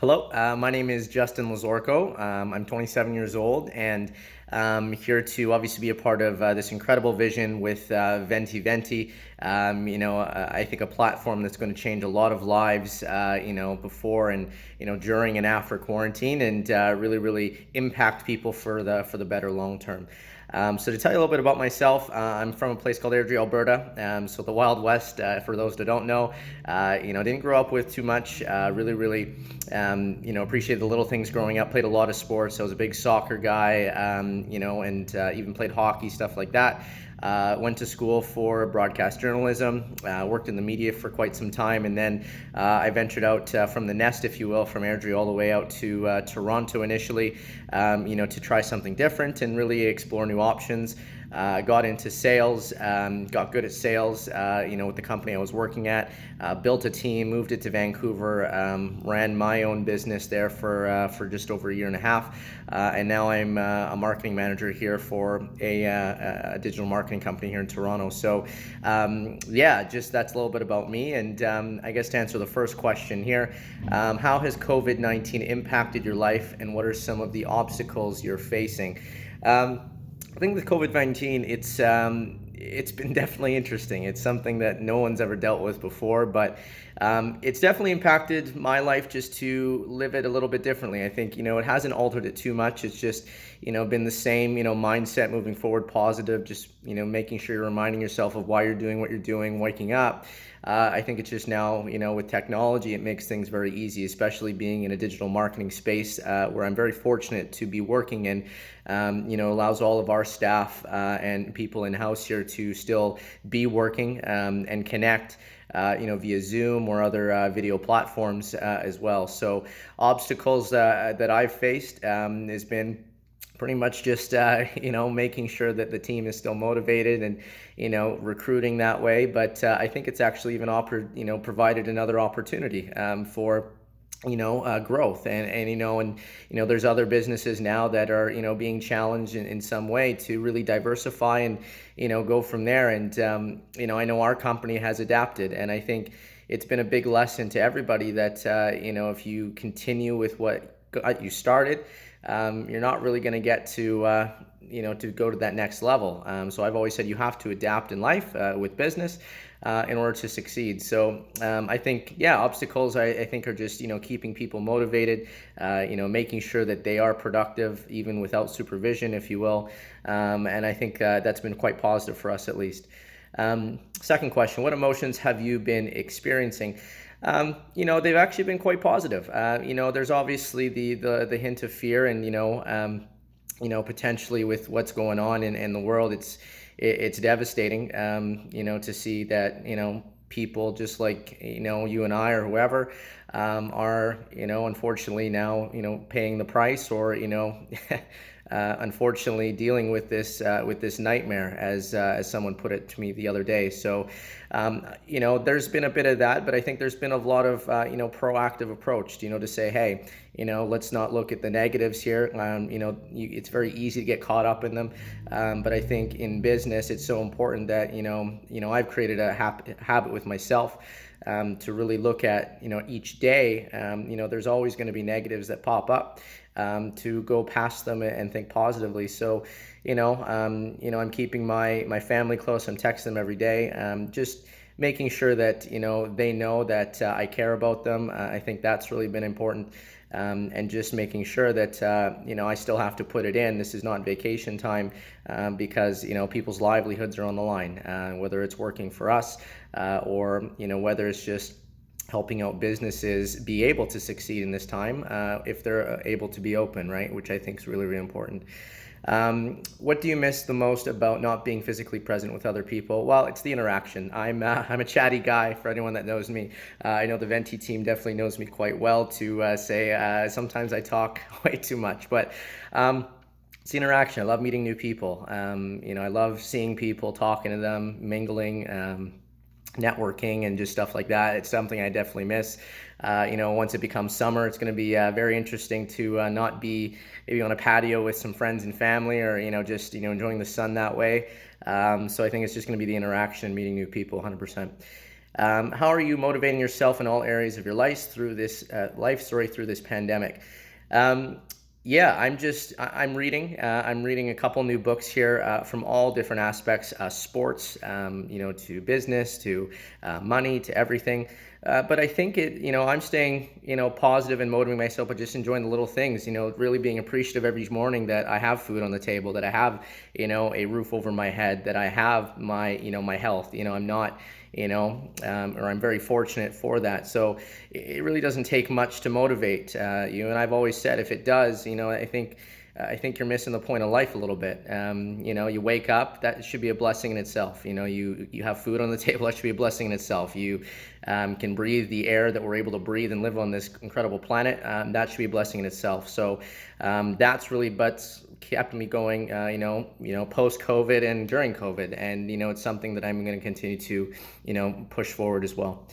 Hello, my name is Justin Lazorko. I'm 27 years old and I'm here to obviously be a part of this incredible vision with Venti Venti. I think a platform that's going to change a lot of lives, before and, during and after quarantine and really impact people for the better long term. So to tell you a little bit about myself, I'm from a place called Airdrie, Alberta. So the Wild West, for those that don't know, didn't grow up with too much. Appreciated the little things growing up. Played a lot of sports. I was a big soccer guy, and even played hockey, stuff like that. Went to school for broadcast journalism, worked in the media for quite some time, and then I ventured out from the nest, if you will, from Airdrie all the way out to Toronto initially, to try something different and really explore new options. Got into sales, got good at sales, with the company I was working at, built a team, moved it to Vancouver, ran my own business there for just over a year and a half, and now I'm a marketing manager here for a digital marketing company here in Toronto. So, just that's a little bit about me, and I guess to answer the first question here, how has COVID-19 impacted your life, and what are some of the obstacles you're facing? I think with COVID-19, it's been definitely interesting. It's something that no one's ever dealt with before, but it's definitely impacted my life just to live it a little bit differently. I think, it hasn't altered it too much. It's just, been the same, mindset moving forward, positive, just, making sure you're reminding yourself of why you're doing what you're doing, waking up. I think it's just now, with technology, it makes things very easy, especially being in a digital marketing space where I'm very fortunate to be working in. Allows all of our staff and people in-house here to still be working and connect, via Zoom or other video platforms as well. So obstacles that I've faced has been pretty much just making sure that the team is still motivated and recruiting that way. But I think it's actually even provided another opportunity for growth and there's other businesses now that are being challenged in some way to really diversify and go from there. And I know our company has adapted, and I think it's been a big lesson to everybody that if you continue with what you started, you're not really going to get to go to that next level. So I've always said you have to adapt in life with business in order to succeed. So I think, obstacles I think are just, keeping people motivated, making sure that they are productive even without supervision, if you will. And I think that's been quite positive for us at least. Second question, what emotions have you been experiencing? They've actually been quite positive. There's obviously the hint of fear and, potentially with what's going on in the world, it's devastating, to see that, people just like, you and I or whoever, are, unfortunately now, paying the price or, unfortunately dealing with this nightmare, as someone put it to me the other day. So, there's been a bit of that, but I think there's been a lot of, proactive approach, to say, hey, let's not look at the negatives here. It's very easy to get caught up in them. But I think in business, it's so important that, I've created a habit with myself, to really look at, each day, there's always going to be negatives that pop up, to go past them and think positively. So, I'm keeping my family close. I'm texting them every day, just making sure that, they know that I care about them. I think that's really been important. And just making sure that, I still have to put it in. This is not vacation time, because, people's livelihoods are on the line, whether it's working for us, or, whether it's just helping out businesses be able to succeed in this time, if they're able to be open, right? Which I think is really important. What do you miss the most about not being physically present with other people? Well, it's the interaction. I'm a chatty guy. For anyone that knows me, I know the Venti team definitely knows me quite well to say sometimes I talk way too much, but it's the interaction. I love meeting new people. I love seeing people, talking to them, mingling, networking and just stuff like that. It's something I definitely miss. Once it becomes summer, it's going to be very interesting to not be maybe on a patio with some friends and family, or just enjoying the sun that way. So I think it's just going to be the interaction, meeting new people, 100%. How are you motivating yourself in all areas of your life through this through this pandemic? Um, yeah, I'm reading. I'm reading a couple new books here from all different aspects, sports, to business, to money, to everything. But I think I'm staying, positive and motivating myself, but just enjoying the little things, really being appreciative every morning that I have food on the table, that I have, a roof over my head, that I have my health. I'm not, or I'm very fortunate for that. So it really doesn't take much to motivate you. And I've always said, if it does, I think you're missing the point of life a little bit. You wake up, that should be a blessing in itself. You have food on the table, that should be a blessing in itself. You can breathe the air that we're able to breathe and live on this incredible planet. That should be a blessing in itself. So that's really what's kept me going, post COVID and during COVID. And, it's something that I'm going to continue to, push forward as well.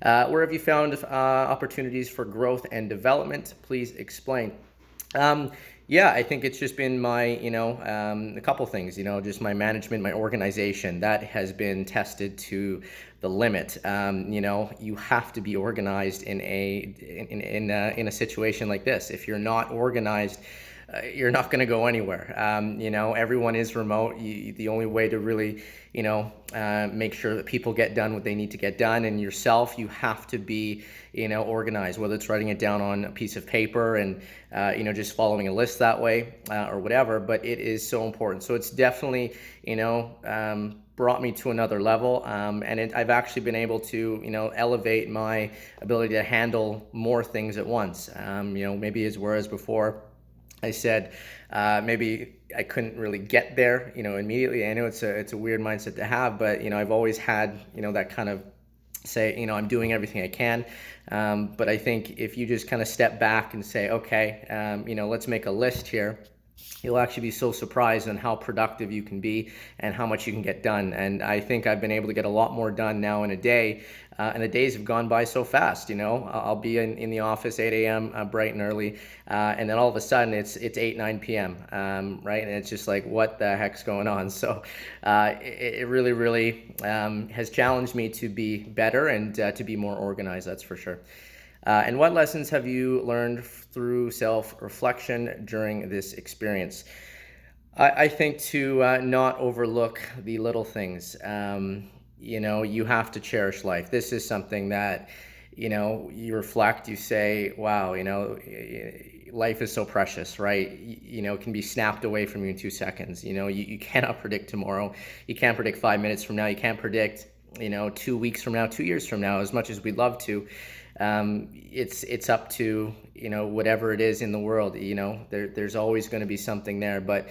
Where have you found opportunities for growth and development? Please explain. Um, yeah, I think it's just been a couple things, just my management, my organization that has been tested to the limit. You have to be organized in a situation like this. If you're not organized, you're not going to go anywhere. Everyone is remote. The only way to really, make sure that people get done what they need to get done, and yourself, you have to be, organized, whether it's writing it down on a piece of paper and, just following a list that way or whatever. But it is so important. So it's definitely, brought me to another level. I've actually been able to, elevate my ability to handle more things at once. Maybe whereas before, I said maybe I couldn't really get there, immediately. I know it's a weird mindset to have, but I've always had, that kind of say, I'm doing everything I can. But I think if you just kind of step back and say, okay, let's make a list here, you'll actually be so surprised on how productive you can be and how much you can get done. And I think I've been able to get a lot more done now in a day. And the days have gone by so fast. I'll be in the office 8 a.m. Bright and early, and then all of a sudden it's 8, 9 p.m. Right, and it's just like, what the heck's going on? So it really, really has challenged me to be better and to be more organized. That's for sure. And what lessons have you learned through self-reflection during this experience? I think to not overlook the little things. You have to cherish life. This is something that, you reflect, you say, wow, life is so precious, right? It can be snapped away from you in 2 seconds. You cannot predict tomorrow. You can't predict 5 minutes from now. You can't predict, 2 weeks from now, 2 years from now, as much as we'd love to. It's up to, whatever it is in the world, there's always going to be something there. But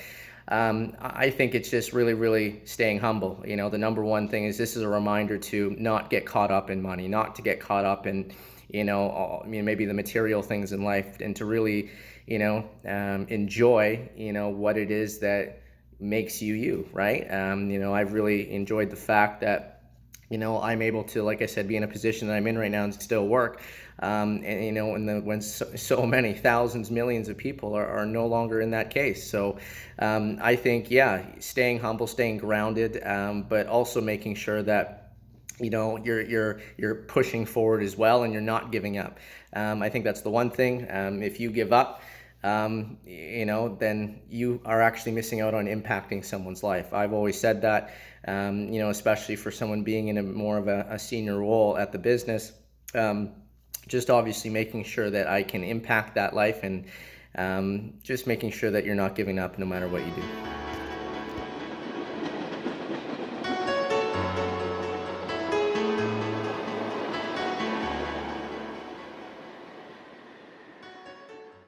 I think it's just really, really staying humble. The number one thing is, this is a reminder to not get caught up in money, not to get caught up in, maybe the material things in life, and to really, enjoy, what it is that makes you, right? I've really enjoyed the fact that, I'm able to, like I said, be in a position that I'm in right now and still work. When so many thousands, millions of people are no longer in that case. So I think, staying humble, staying grounded, but also making sure that, you're pushing forward as well, and you're not giving up. I think that's the one thing. If you give up, then you are actually missing out on impacting someone's life. I've always said that, especially for someone being in more of a senior role at the business, just obviously making sure that I can impact that life, and just making sure that you're not giving up no matter what you do.